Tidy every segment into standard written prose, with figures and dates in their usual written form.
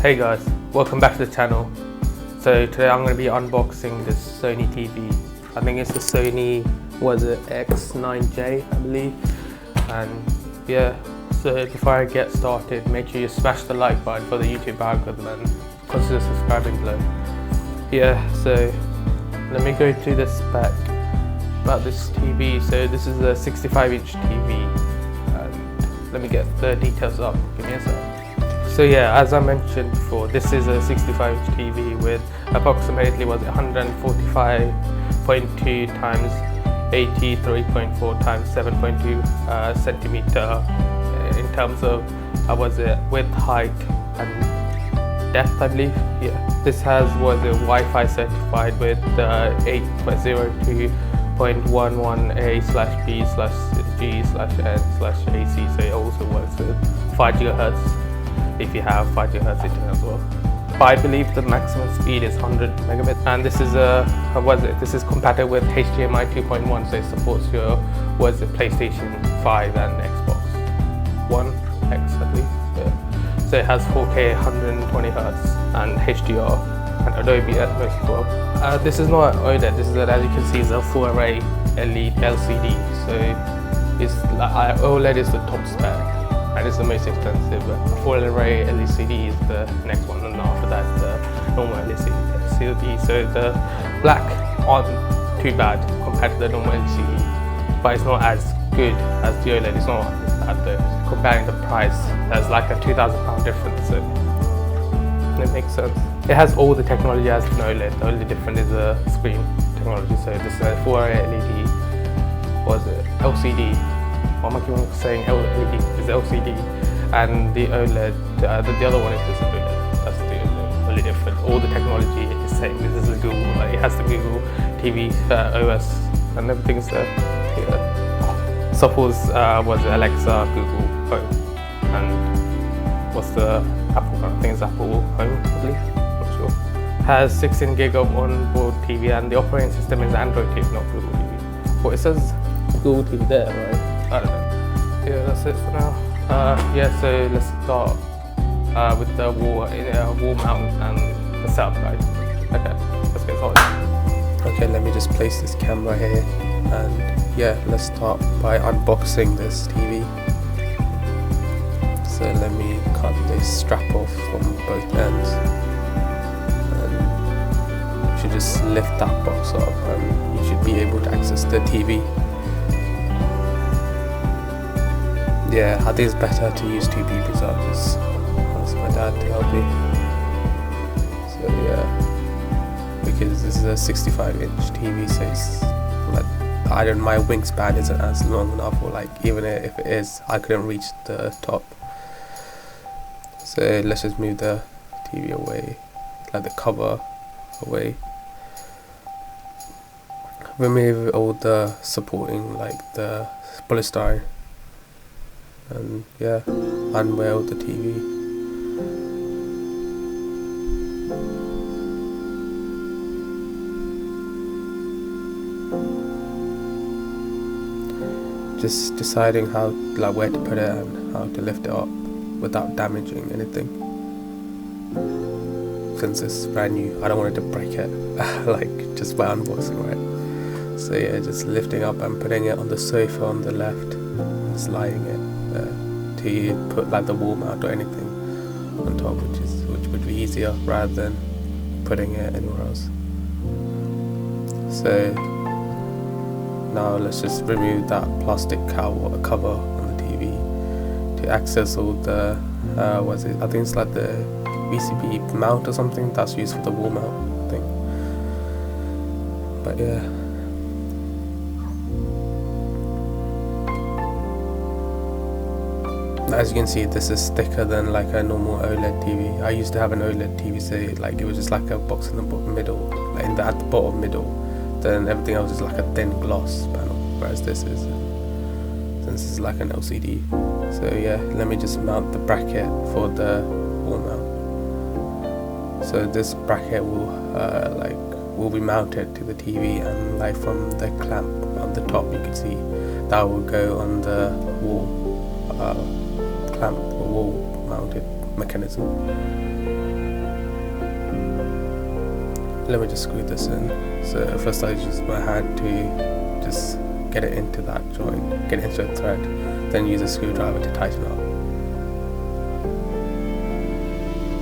Hey guys, welcome back to the channel. So today I'm going to be unboxing this Sony TV. I think it's the Sony, X90J I believe. And yeah, so before I get started, make sure you smash the like button for the YouTube algorithm and consider subscribing below. Yeah, so let me go to the spec about this TV. So this is a 65-inch TV. And let me get the details up. Give me a sec. So yeah, as I mentioned before, this is a 65-inch TV with approximately 145.2 times 83.4 times 7.2 centimeter in terms of width, height, and depth, I believe. Yeah, this has Wi-Fi certified with 8.02.11a/b/g/n/ac. So it also works with 5 GHz. If you have 5 GHz internet as well. But I believe the maximum speed is 100 megabits, and this is this is compatible with HDMI 2.1, so it supports your PlayStation 5 and Xbox One X, I believe. Yeah. So it has 4K 120 Hz and HDR and Adobe Atmos as well. This is not an OLED. This is as you can see, is a full array LCD. So it's OLED is the top spec. And it's the most expensive, but full array LCD is the next one, and after that the normal LCD. So the black aren't too bad compared to the normal LCD, but it's not as good as the OLED. It's not bad though. Comparing the price, there's like a £2,000 difference, so it makes sense. It has all the technology as an OLED. The only difference is the screen technology. So this is a full array LED, LCD. What am I keeping saying? LED is LCD, and the OLED, the other one is just OLED. That's the only difference. All the technology is the same. This is Google. Like, it has the Google TV OS, and everything's there. Yeah. Supports Alexa, Google Home, and what's the Apple one? I think it's Apple Home, I believe. Not sure. Has 16 gig of onboard TV, and the operating system is Android TV, not Google TV. Well, it says Google TV there, right? I don't know. Yeah, that's it for now. Yeah, so let's start with the wall mount and the setup guide. Okay, let's get started. Okay, let me just place this camera here, and yeah, let's start by unboxing this TV. So let me cut this strap off from both ends, and you should just lift that box up, and you should be able to access the TV. Yeah, I think it's better to use two people, so I'll just ask my dad to help me. So yeah, because this is a 65-inch TV, so it's like, my wingspan isn't as long enough, or like even if it is, I couldn't reach the top. So let's just move the TV away, like the cover away. Remove all the supporting, like the polystyrene. And yeah, unveil the TV. Just deciding where to put it and how to lift it up without damaging anything. Since it's brand new, I don't want it to break it like just by unboxing, right? So yeah, just lifting up and putting it on the sofa on the left, sliding it to put like the wall mount or anything on top, which would be easier rather than putting it anywhere else. So now let's just remove that plastic cover on the TV to access all the I think it's like the VCB mount or something that's used for the wall mount thing. But yeah. As you can see, this is thicker than like a normal OLED TV. I used to have an OLED TV, so like it was just like a box in the middle, like at the bottom middle. Then everything else is like a thin glass panel, whereas this is like an LCD. So yeah, let me just mount the bracket for the wall mount. So this bracket will be mounted to the TV, and like from the clamp on the top, you can see that will go on the wall clamp or wall mounted mechanism. let me just screw this in. So first I use my hand to just get it into that joint, get it into a thread, then use a screwdriver to tighten up.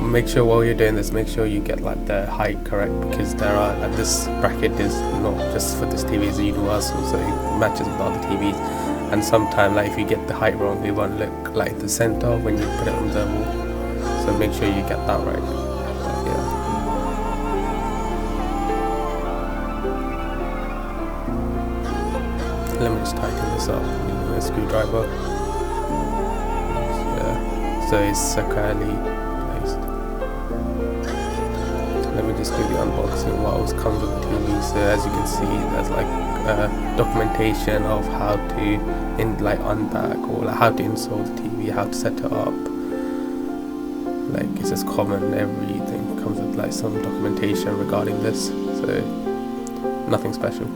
Make sure while you're doing this, make sure you get like the height correct, because there are like, this bracket is not just for this TV, it's universal, so it matches with other TVs. And sometimes like if you get the height wrong, it won't look like the center when you put it on the wall. So make sure you get that right. But, yeah. Let me just tighten this up with a screwdriver. Yeah, so it's securely placed. Let me just do the unboxing what else comes with the TV. So as you can see, there's like documentation of how to unpack or like how to install the TV, how to set it up. Like it's just common, everything comes with like some documentation regarding this. So nothing special.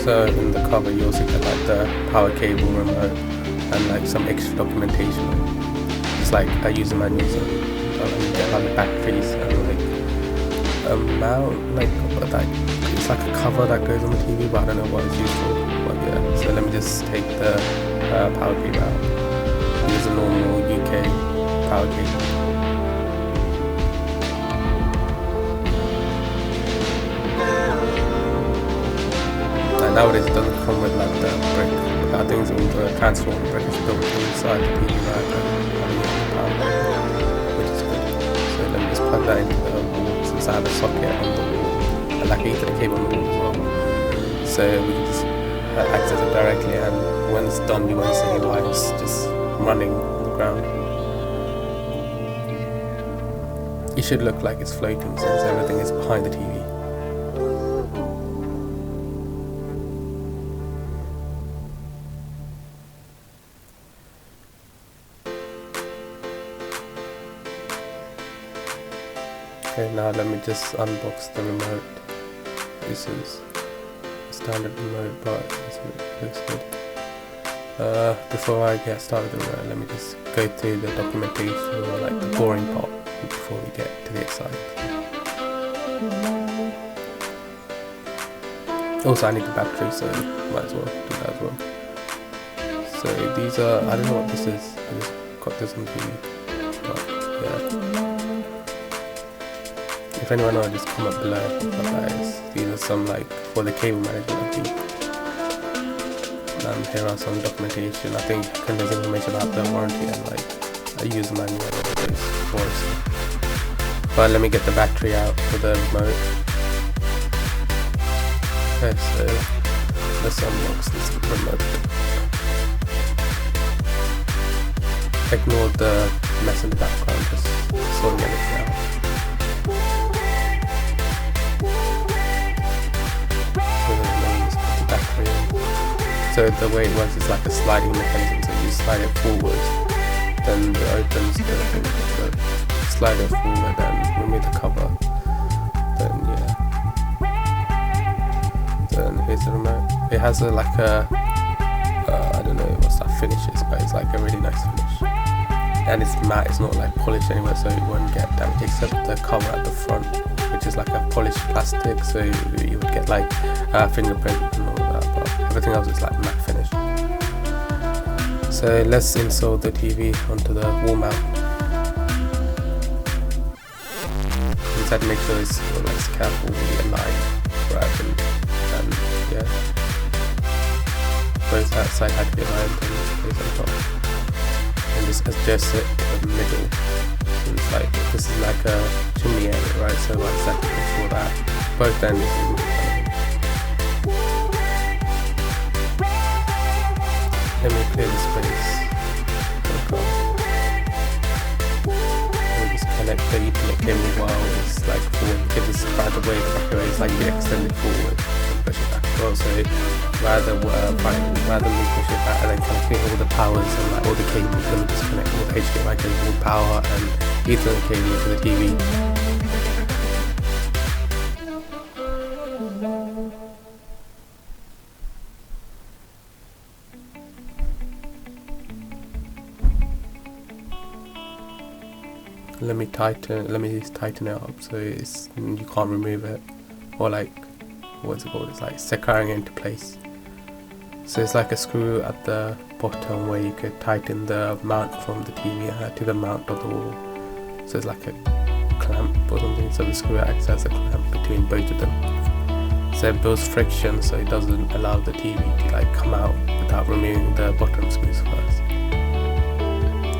So in the cover you also get like the power cable, remote, and like some extra documentation. It's like a user manual, so you get like batteries and like a mount, like it's like a cover that goes on the TV, but I don't know what it's used for. But yeah, so let me just take the power cable out. Use a normal UK power cable. Nowadays it doesn't come with like the brick. I think it's all the transformer brick is built inside the TV rack and power, which is good. So let me just plug that into the wall, since I have a socket on the wall and like an Ethernet cable on the wall as well. So we can just access it directly, and when it's done you won't see any lights just running on the ground. It should look like it's floating since everything is behind the TV. Okay, now let me just unbox the remote. This is a standard remote, but it looks good. Before I get started with the remote, let me just go through the documentation, or like the boring part, before we get to the exciting. Also, I need the battery, so might as well do that as well. So these are, I don't know what this is, I just got this on TV, but yeah. If anyone knows, just comment below what that is. These are some like for the cable management, I think. And here are some documentation. I think there's information about the warranty and like a user manual for this. But let me get the battery out for the remote. Okay, so let's unbox this remote. Ignore the mess in the background, just sorting everything out. So the way it works is like a sliding mechanism, so you slide it forward, then it opens the thing, so slide it forward and remove the cover, then yeah, then here's the remote. It has a like a, I don't know what's that finish is, but it's like a really nice finish, and it's matte, it's not like polished anywhere, so it won't get damaged, except the cover at the front, which is like a polished plastic, so you would get like a fingerprint and all that, but everything else is like matte finish. So let's install the TV onto the wall mount. You just have to make sure it's like careful with the line right, and yeah, both that side had to be aligned and this place on top, and just adjust it to the middle. So it's like, this is like a chimney area, right? So like exactly before that, both ends is let me clear the space. We'll just connect the Ethernet cable while it's like forward, because it's by the way the back away, it's like you extend it forward. push it back as well. So rather than push it back and then connecting all the powers and like all the cables, let me just connect all the HDMI cable, power and Ethernet cable to the TV. Let me just tighten it up so you can't remove it, or like, what's it called, it's like securing it into place. So it's like a screw at the bottom where you could tighten the mount from the TV to the mount of the wall. So it's like a clamp or something, so the screw acts as a clamp between both of them. So it builds friction so it doesn't allow the TV to like come out without removing the bottom screws first.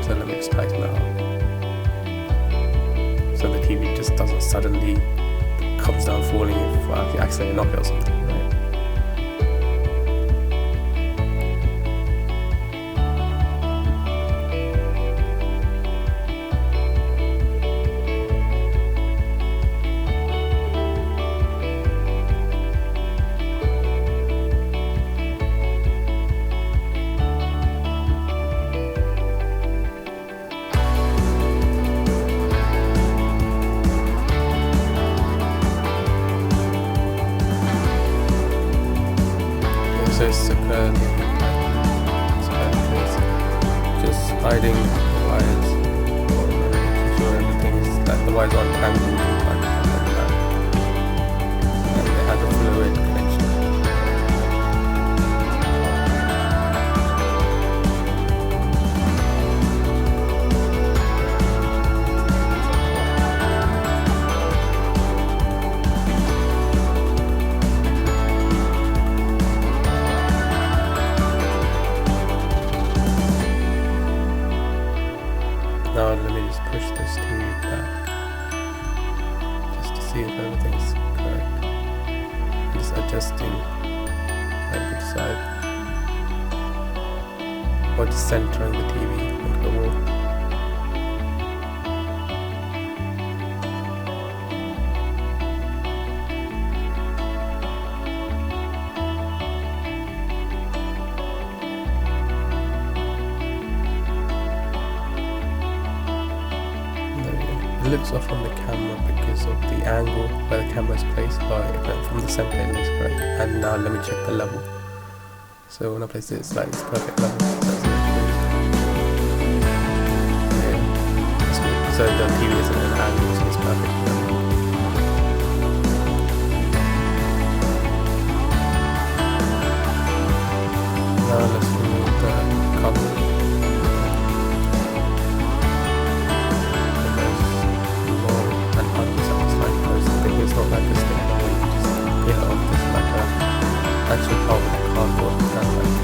So let me just tighten that up. So the TV just doesn't suddenly comes down falling if I accidentally knock it or something, right? So it's secure, just hiding the wires, or making sure everything's like the wires aren't tangled like that, and it has a fluid connection. Now let me just push this TV back, just to see if everything's correct. I'm just adjusting every side, or just centering the TV onto the wall. It looks off on the camera because of the angle where the camera is placed, but from the center it looks correct. And now let me check the level. So when I place it, it's like it's perfect level. So the TV isn't at an angle, so it's perfect level. Now let's remove the cover. It's not like a stick where you just peel it off. It's like a actual part of the cardboard that has like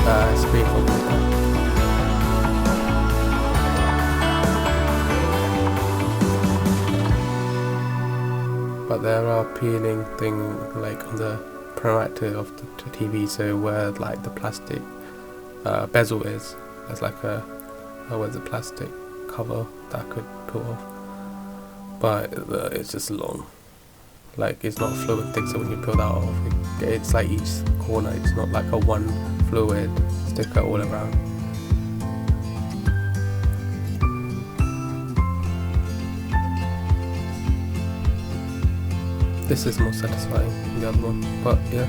a screen from the back. But there are peeling things like on the perimeter of the TV, so where like the plastic bezel is. There's like a plastic cover that I could put off, but it's just long. Like it's not fluid thick, so when you peel that off, it's like each corner. It's not like a one fluid sticker all around. This is more satisfying than the other one, but yeah.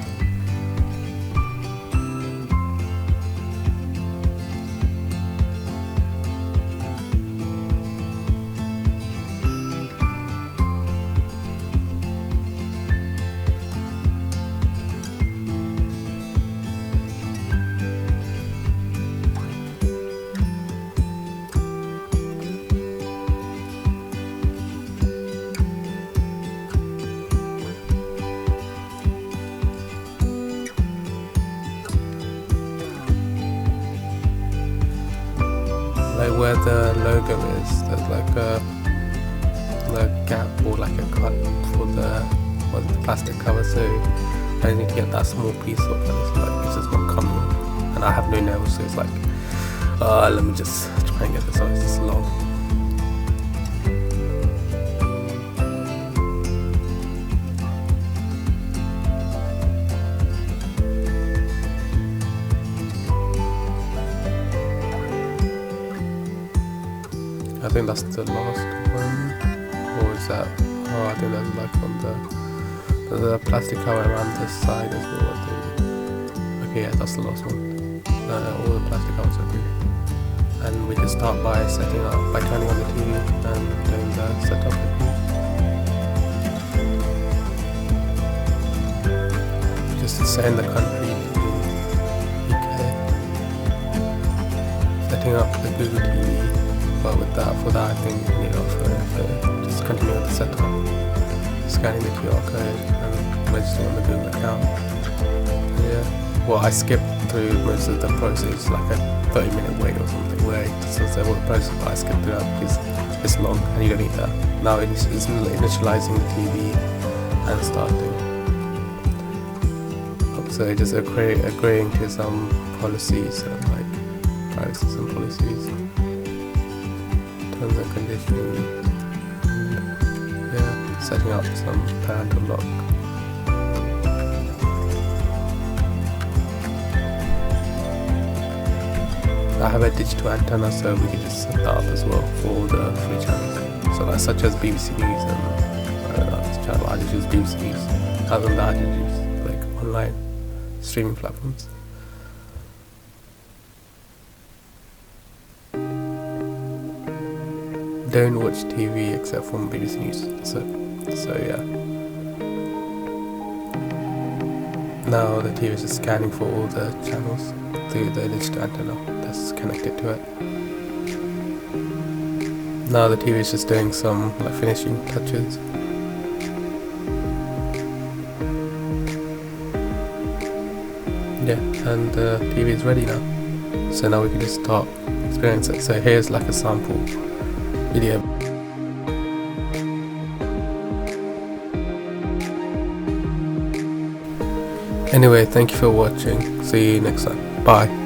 Like where the logo is, there's like a gap or like a cut for the plastic cover, so I need to get that small piece off, and it's just not coming off. And I have no nails, so it's like let me just try and get this off. It's just long. think that's the last one. Or is that? Oh, I think that's like on there's a plastic cover around this side as well. I think. Okay, yeah, that's the last one. All the plastic covers are green. And we can start by setting up, by turning on the TV and doing the setup. Just set in the country to UK. Setting up the Google TV, but for that I think you need also just continue with the setup, scanning the QR code and registering on the Google account. Yeah, well, I skipped through most of the process, like a 30-minute wait or something, where it says all the process, but I skipped through that because it's long and you don't need that. Now it's initializing the TV and starting. So just agreeing to some policies, like privacy and policies, terms and conditions, and yeah, setting up some parental lock. I have a digital antenna, so we can just set that up as well for all the free channels. So like such as BBC News and this channel, I just use BBC News. Other than that, I just use like online streaming platforms. Don't watch TV except from BBC News. So yeah. Now the TV is just scanning for all the channels through the digital antenna that's connected to it. Now the TV is just doing some like finishing touches. Yeah, and the TV is ready now. So now we can just start experiencing it. So here's like a sample video. Anyway, thank you for watching. See you next time. Bye.